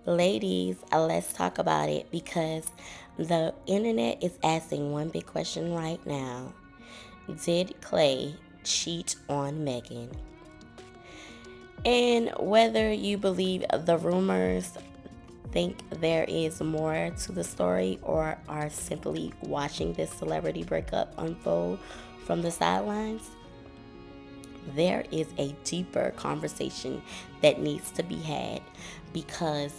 Ladies, let's talk about it because the internet is asking one big question right now. Did Klay cheat on Megan? And whether you believe the rumors, think there is more to the story, or are simply watching this celebrity breakup unfold from the sidelines, there is a deeper conversation that needs to be had because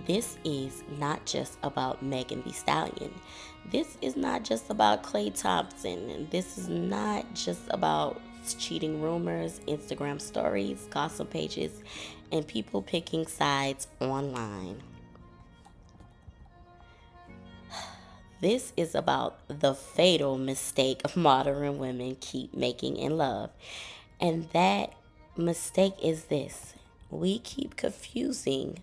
this is not just about Megan Thee Stallion. This is not just about Klay Thompson. This is not just about cheating rumors, Instagram stories, gossip pages, and people picking sides online. This is about the fatal mistake modern women keep making in love. And that mistake is this: we keep confusing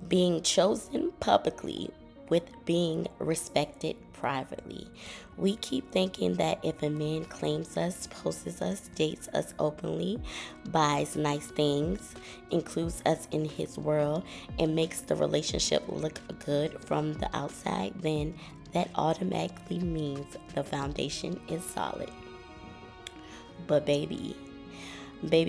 being chosen publicly with being respected privately. We keep thinking that if a man claims us, posts us, dates us openly, buys nice things, includes us in his world, and makes the relationship look good from the outside, then that automatically means the foundation is solid. But baby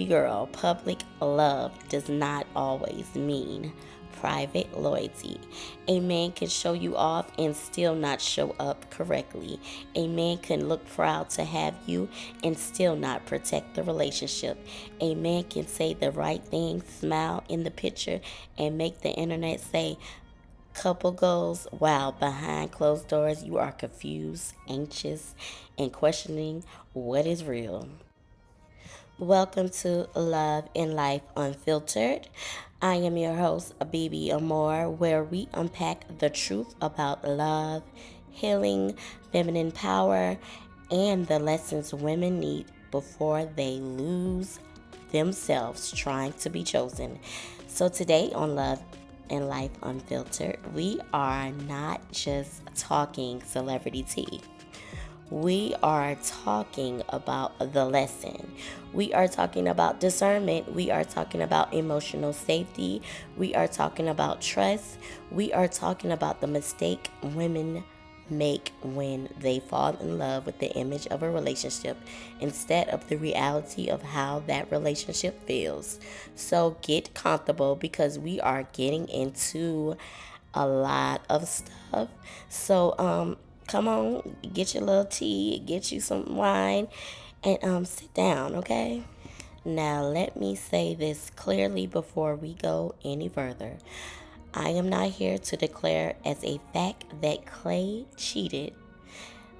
girl, public love does not always mean private loyalty. A man can show you off and still not show up correctly. A man can look proud to have you and still not protect the relationship. A man can say the right thing, smile in the picture, and make the internet say couple goals while behind closed doors you are confused, anxious, and questioning what is real. Welcome to Love and Life Unfiltered. I am your host, BB Amore, where we unpack the truth about love, healing, feminine power, and the lessons women need before they lose themselves trying to be chosen. So, today on Love and Life Unfiltered, we are not just talking celebrity tea. We are talking about the lesson. We are talking about discernment. We are talking about emotional safety. We are talking about trust. We are talking about the mistake women make when they fall in love with the image of a relationship instead of the reality of how that relationship feels. So get comfortable because we are getting into a lot of stuff. So come on, get your little tea, get you some wine, and sit down, okay? Now, let me say this clearly before we go any further. I am not here to declare as a fact that Klay cheated.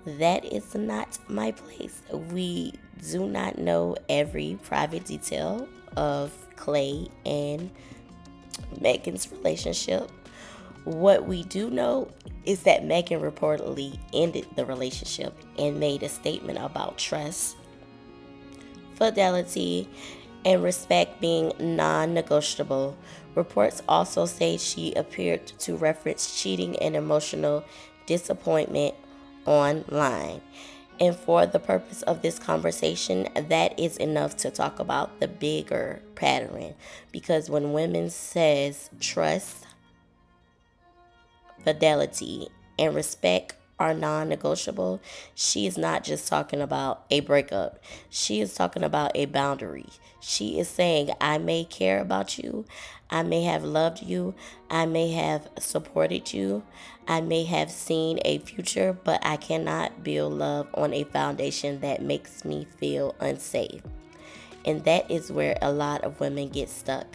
That is not my place. We do not know every private detail of Klay and Megan's relationship. What we do know is that Megan reportedly ended the relationship and made a statement about trust, fidelity, and respect being non negotiable. Reports also say she appeared to reference cheating and emotional disappointment online. And for the purpose of this conversation, that is enough to talk about the bigger pattern. Because when women says trust, fidelity, and respect are non negotiable, she is not just talking about a breakup. She is talking about a boundary. She is saying, I may care about you. I may have loved you. I may have supported you. I may have seen a future, but I cannot build love on a foundation that makes me feel unsafe. And that is where a lot of women get stuck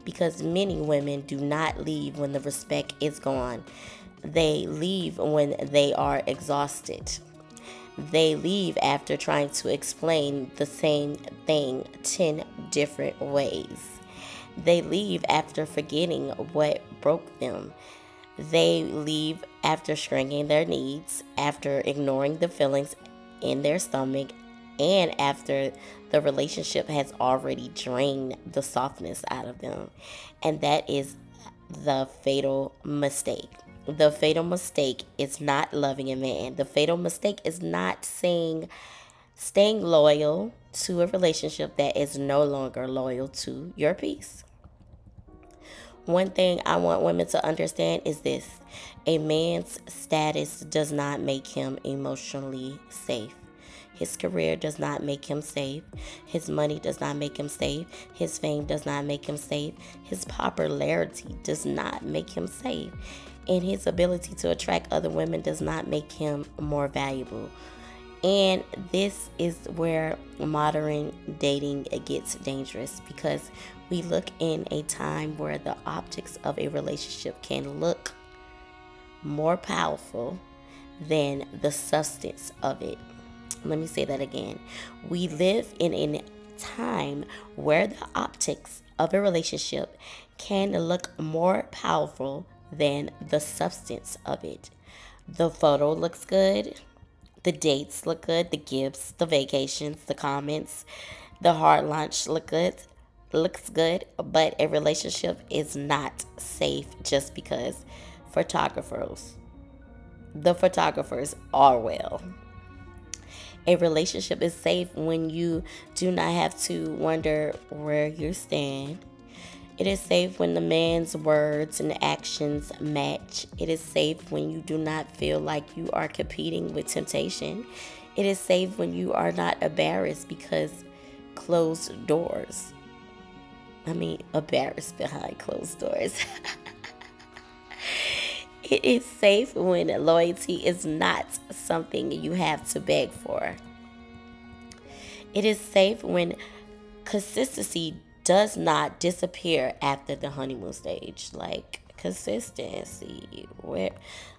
because many women do not leave when the respect is gone. They leave when they are exhausted. They leave after trying to explain the same thing 10 different ways. They leave after forgetting what broke them. They leave after shrinking their needs, after ignoring the feelings in their stomach, and after the relationship has already drained the softness out of them. And that is the fatal mistake. The fatal mistake is not loving a man. The fatal mistake is not staying loyal to a relationship that is no longer loyal to your peace. One thing I want women to understand is this: a man's status does not make him emotionally safe. His career does not make him safe. His money does not make him safe. His fame does not make him safe. His popularity does not make him safe. And his ability to attract other women does not make him more valuable. And this is where modern dating gets dangerous, because we look in a time where the optics of a relationship can look more powerful than the substance of it. Let me say that again. We live in a time where the optics of a relationship can look more powerful than the substance of it. The photo looks good, the dates look good, the gifts, the vacations, the comments, the hard lunch looks good, but a relationship is not safe just because photographers the photographers are well. A relationship is safe when you do not have to wonder where you stand. It is safe when the man's words and actions match. It is safe when you do not feel like you are competing with temptation. It is safe when you are not embarrassed because closed doors. Embarrassed behind closed doors. It is safe when loyalty is not something you have to beg for. It is safe when consistency does not disappear after the honeymoon stage. Like consistency, where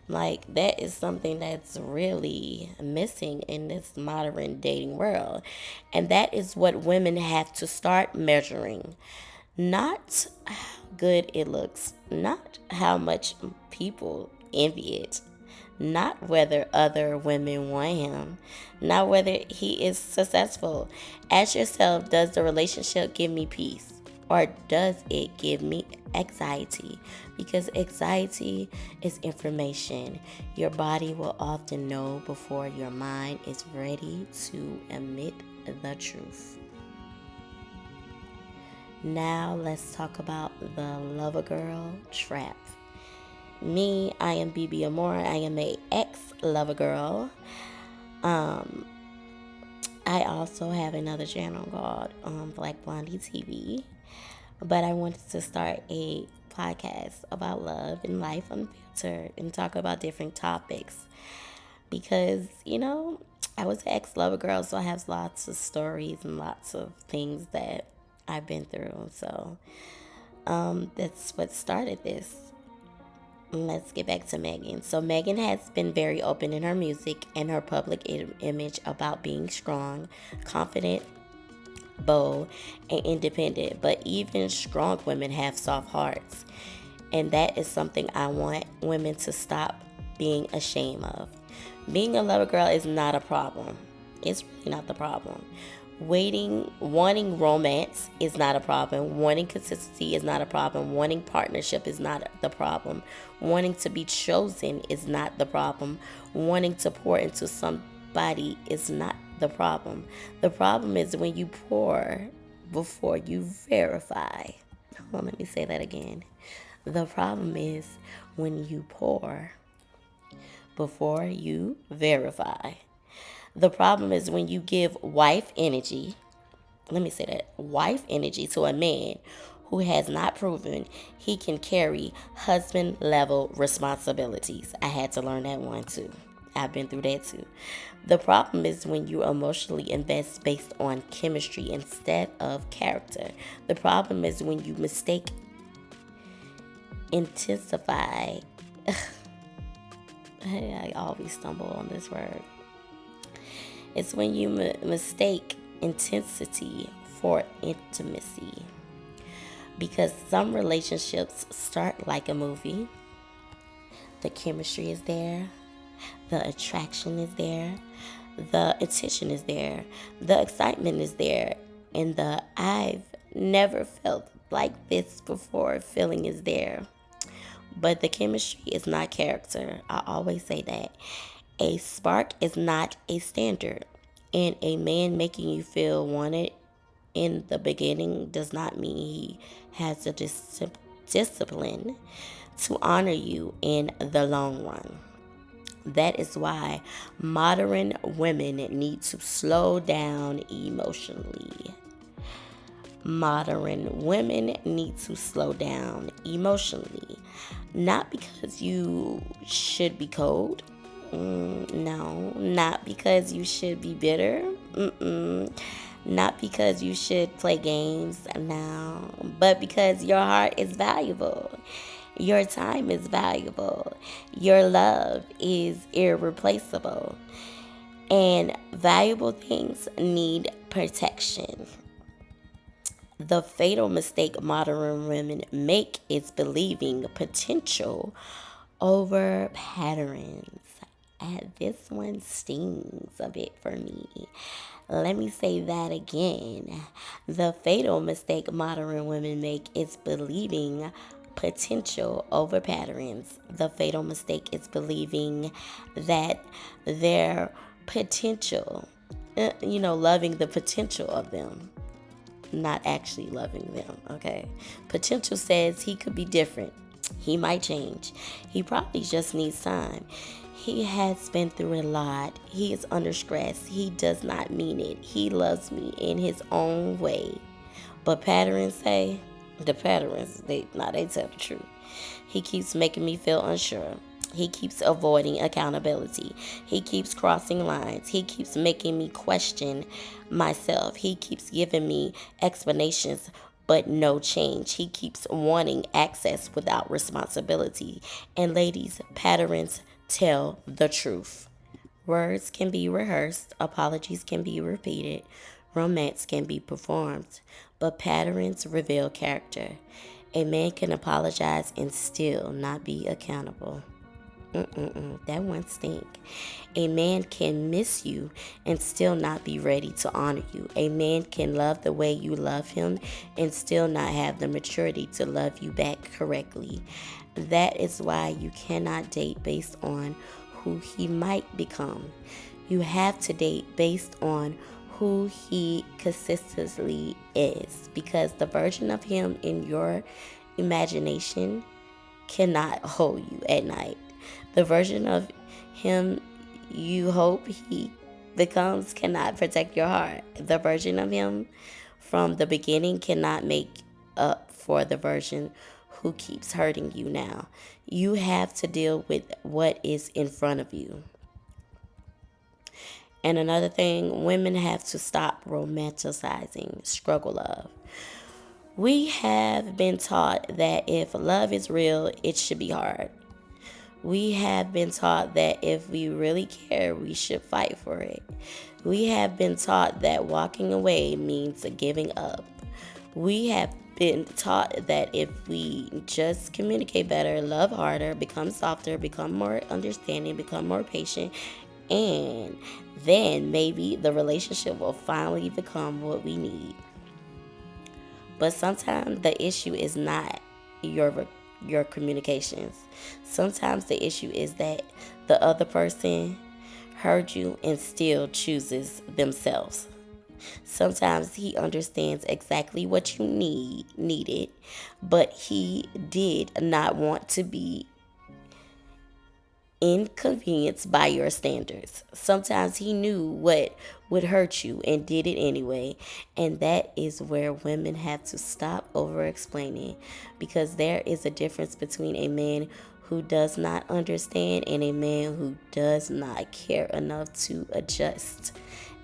like that is something that's really missing in this modern dating world. And that is what women have to start measuring. Not how good it looks, not how much people envy it, not whether other women want him, not whether he is successful. Ask yourself, does the relationship give me peace, or does it give me anxiety? Because anxiety is information. Your body will often know before your mind is ready to admit the truth. Now let's talk about the lover girl trap. Me, I am BB Amore. I am a ex-lover girl. I also have another channel called Black Blondie TV. But I wanted to start a podcast about love and life unfiltered and talk about different topics. Because, I was an ex-lover girl, so I have lots of stories and lots of things that I've been through. So that's what started this. Let's get back to Megan. So Megan has been very open in her music and her public image about being strong, confident, bold, and independent. But even strong women have soft hearts. And that is something I want women to stop being ashamed of. Being a lover girl is not a problem. It's really not the problem. Wanting romance is not a problem. Wanting consistency is not a problem. Wanting partnership is not the problem. Wanting to be chosen is not the problem. Wanting to pour into somebody is not the problem. The problem is when you pour before you verify. Hold on, let me say that again. The problem is when you pour before you verify. The problem is when you give wife energy, wife energy to a man who has not proven he can carry husband level responsibilities. I had to learn that one too. I've been through that too. The problem is when you emotionally invest based on chemistry instead of character. The problem is when you mistake intensify. I always stumble on this word. It's when you mistake intensity for intimacy. Because some relationships start like a movie. The chemistry is there. The attraction is there. The attention is there. The excitement is there. And the I've never felt like this before feeling is there. But the chemistry is not character. I always say that. A spark is not a standard. And a man making you feel wanted in the beginning does not mean he has the discipline to honor you in the long run. That is why modern women need to slow down emotionally. Modern women need to slow down emotionally. Not because you should be cold. No, not because you should be bitter. Not because you should play games. No, but because your heart is valuable. Your time is valuable. Your love is irreplaceable. And valuable things need protection. The fatal mistake modern women make is believing potential over patterns. And this one stings a bit for me. Let me say that again. The fatal mistake modern women make is believing potential over patterns. The fatal mistake is believing that their potential, loving the potential of them, not actually loving them, okay? Potential says he could be different. He might change. He probably just needs time. He has been through a lot. He is under stress. He does not mean it. He loves me in his own way. But patterns say, the patterns, they tell the truth. He keeps making me feel unsure. He keeps avoiding accountability. He keeps crossing lines. He keeps making me question myself. He keeps giving me explanations but no change. He keeps wanting access without responsibility. And ladies, patterns tell the truth. Words can be rehearsed, apologies can be repeated, romance can be performed, but patterns reveal character. A man can apologize and still not be accountable. That one stink. A man can miss you and still not be ready to honor you. A man can love the way you love him and still not have the maturity to love you back correctly. That is why you cannot date based on who he might become. You have to date based on who he consistently is, because the version of him in your imagination cannot hold you at night. The version of him you hope he becomes cannot protect your heart. The version of him from the beginning cannot make up for the version who keeps hurting you now. You have to deal with what is in front of you. And another thing, women have to stop romanticizing struggle love. We have been taught that if love is real, it should be hard. We have been taught that if we really care, we should fight for it. We have been taught that walking away means giving up. We have been taught that if we just communicate better, love harder, become softer, become more understanding, become more patient, and then maybe the relationship will finally become what we need. But sometimes the issue is not your communications. Sometimes the issue is that the other person heard you and still chooses themselves. Sometimes he understands exactly what you needed, but he did not want to be inconvenienced by your standards. Sometimes he knew what would hurt you and did it anyway. And that is where women have to stop over explaining, because there is a difference between a man who does not understand and a man who does not care enough to adjust.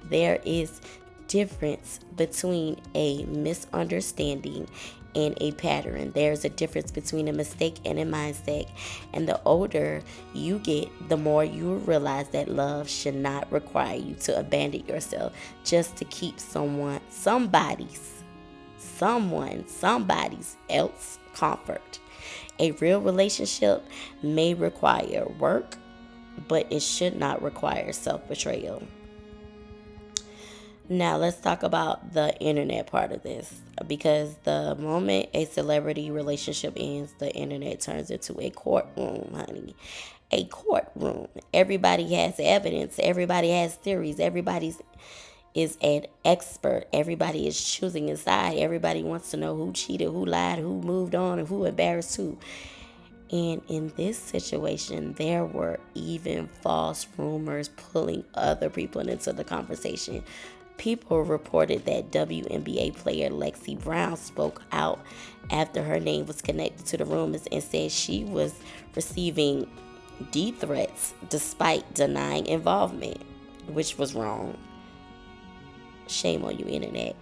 There is difference between a misunderstanding and a pattern. There's a difference between a mistake and a mindset. And the older you get, the more you realize that love should not require you to abandon yourself just to keep somebody's else comfort. A real relationship may require work, but it should not require self-betrayal. Now let's talk about the internet part of this, because the moment a celebrity relationship ends, the internet turns into a courtroom, honey. A courtroom. Everybody has evidence. Everybody has theories. Everybody's is an expert. Everybody is choosing a side. Everybody wants to know who cheated, who lied, who moved on, and who embarrassed who. And in this situation, there were even false rumors pulling other people into the conversation. People reported that WNBA player Lexi Brown spoke out after her name was connected to the rumors and said she was receiving death threats despite denying involvement, which was wrong. Shame on you, internet.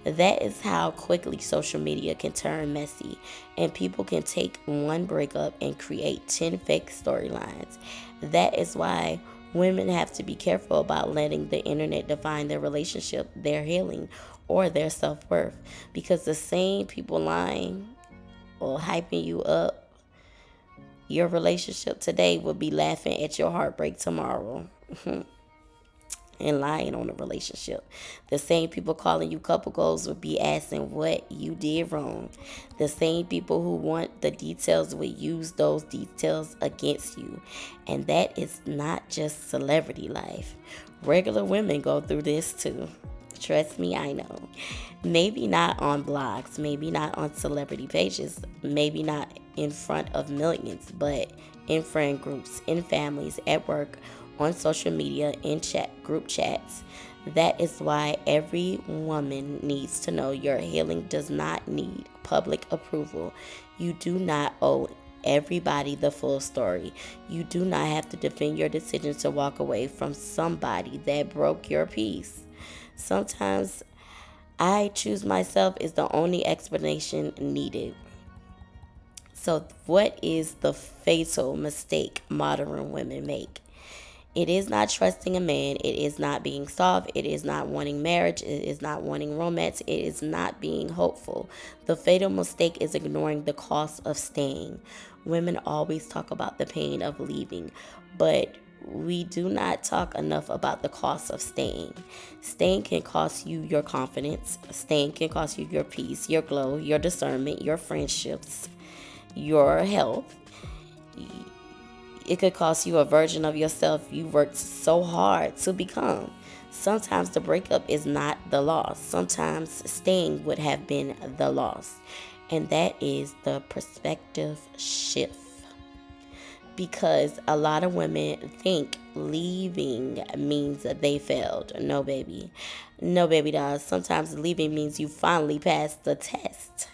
That is how quickly social media can turn messy, and people can take one breakup and create 10 fake storylines. That is why women have to be careful about letting the internet define their relationship, their healing, or their self-worth, because the same people lying or hyping you up your relationship today will be laughing at your heartbreak tomorrow. And lying on a relationship. The same people calling you couple goals will be asking what you did wrong. The same people who want the details will use those details against you. And that is not just celebrity life. Regular women go through this too. Trust me, I know. Maybe not on blogs, maybe not on celebrity pages, maybe not in front of millions, but in friend groups, in families, at work, on social media, in group chats. That is why every woman needs to know your healing does not need public approval. You do not owe everybody the full story. You do not have to defend your decision to walk away from somebody that broke your peace. Sometimes I choose myself is the only explanation needed. So, what is the fatal mistake modern women make? It is not trusting a man. It is not being soft. It is not wanting marriage. It is not wanting romance. It is not being hopeful. The fatal mistake is ignoring the cost of staying. Women always talk about the pain of leaving, but we do not talk enough about the cost of staying. Staying can cost you your confidence. Staying can cost you your peace, your glow, your discernment, your friendships, your health. It could cost you a version of yourself you worked so hard to become. Sometimes the breakup is not the loss. Sometimes staying would have been the loss. And that is the perspective shift. Because a lot of women think leaving means that they failed. No, baby. No, baby does. Sometimes leaving means you finally passed the test.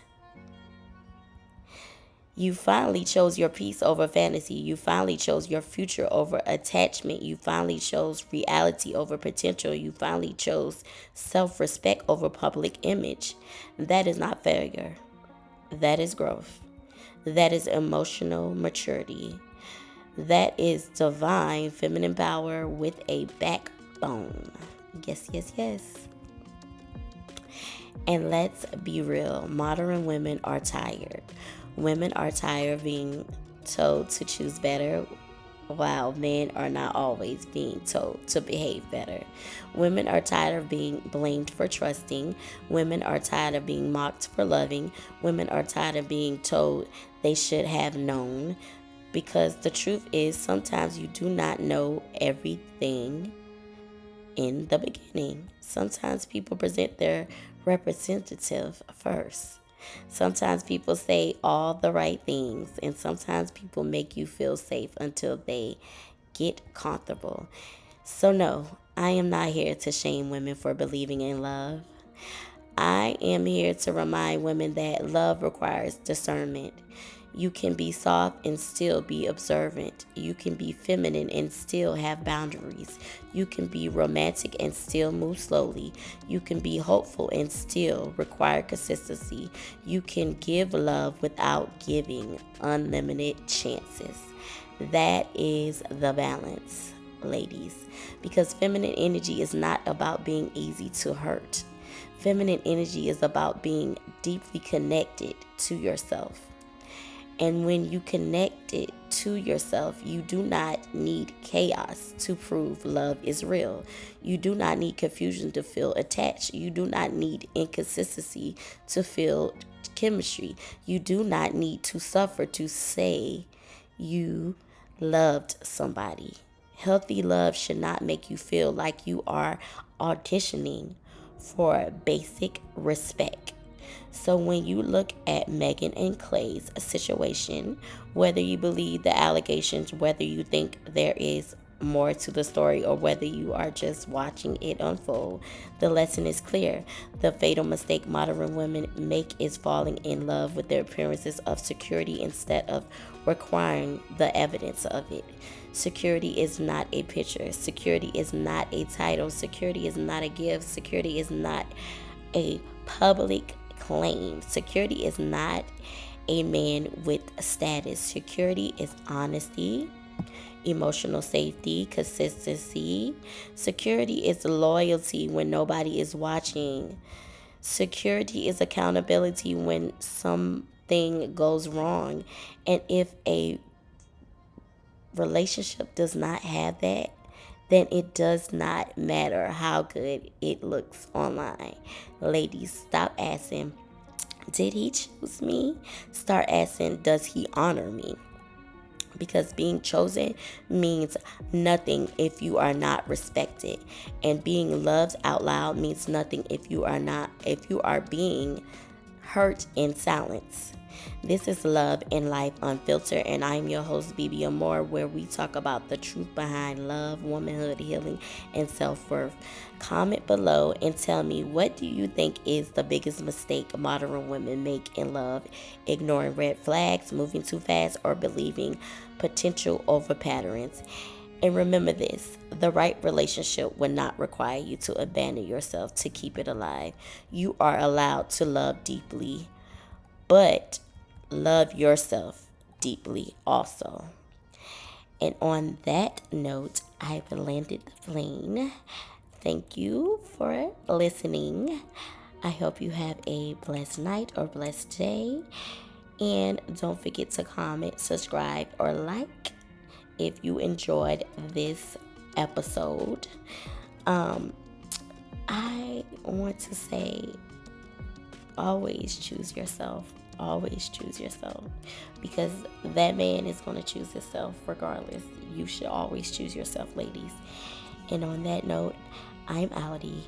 You finally chose your peace over fantasy. You finally chose your future over attachment. You finally chose reality over potential. You finally chose self-respect over public image. That is not failure. That is growth. That is emotional maturity. That is divine feminine power with a backbone. Yes, yes, yes. And let's be real, modern women are tired. Women are tired of being told to choose better, while men are not always being told to behave better. Women are tired of being blamed for trusting. Women are tired of being mocked for loving. Women are tired of being told they should have known. Because the truth is, sometimes you do not know everything in the beginning. Sometimes people present their representative first. Sometimes people say all the right things, and sometimes people make you feel safe until they get comfortable. So, no, I am not here to shame women for believing in love. I am here to remind women that love requires discernment. You can be soft and still be observant. You can be feminine and still have boundaries. You can be romantic and still move slowly. You can be hopeful and still require consistency. You can give love without giving unlimited chances. That is the balance, ladies. Because feminine energy is not about being easy to hurt. Feminine energy is about being deeply connected to yourself. And when you connect it to yourself, you do not need chaos to prove love is real. You do not need confusion to feel attached. You do not need inconsistency to feel chemistry. You do not need to suffer to say you loved somebody. Healthy love should not make you feel like you are auditioning for basic respect. So when you look at Megan and Klay's situation, whether you believe the allegations, whether you think there is more to the story, or whether you are just watching it unfold, the lesson is clear. The fatal mistake modern women make is falling in love with their appearances of security instead of requiring the evidence of it. Security is not a picture. Security is not a title. Security is not a gift. Security is not a public claim. Security is not a man with status. Security is honesty, emotional safety, consistency. Security is loyalty when nobody is watching. Security is accountability when something goes wrong. And if a relationship does not have that, then it does not matter how good it looks online. Ladies, stop asking, did he choose me? Start asking, does he honor me? Because being chosen means nothing if you are not respected, and being loved out loud means nothing if you are being hurt in silence. This is Love and Life Unfiltered, and I'm your host, BB Amore, where we talk about the truth behind love, womanhood, healing, and self-worth. Comment below and tell me, what do you think is the biggest mistake modern women make in love? Ignoring red flags, moving too fast, or believing potential over patterns? And remember this, the right relationship will not require you to abandon yourself to keep it alive. You are allowed to love deeply, but love yourself deeply also. And on that note, I've landed the plane. Thank you for listening. I hope you have a blessed night or blessed day. And don't forget to comment, subscribe, or like if you enjoyed this episode. I want to say, always choose yourself. Always choose yourself, because that man is going to choose himself regardless. You should always choose yourself, ladies. And on that note, I'm Audi.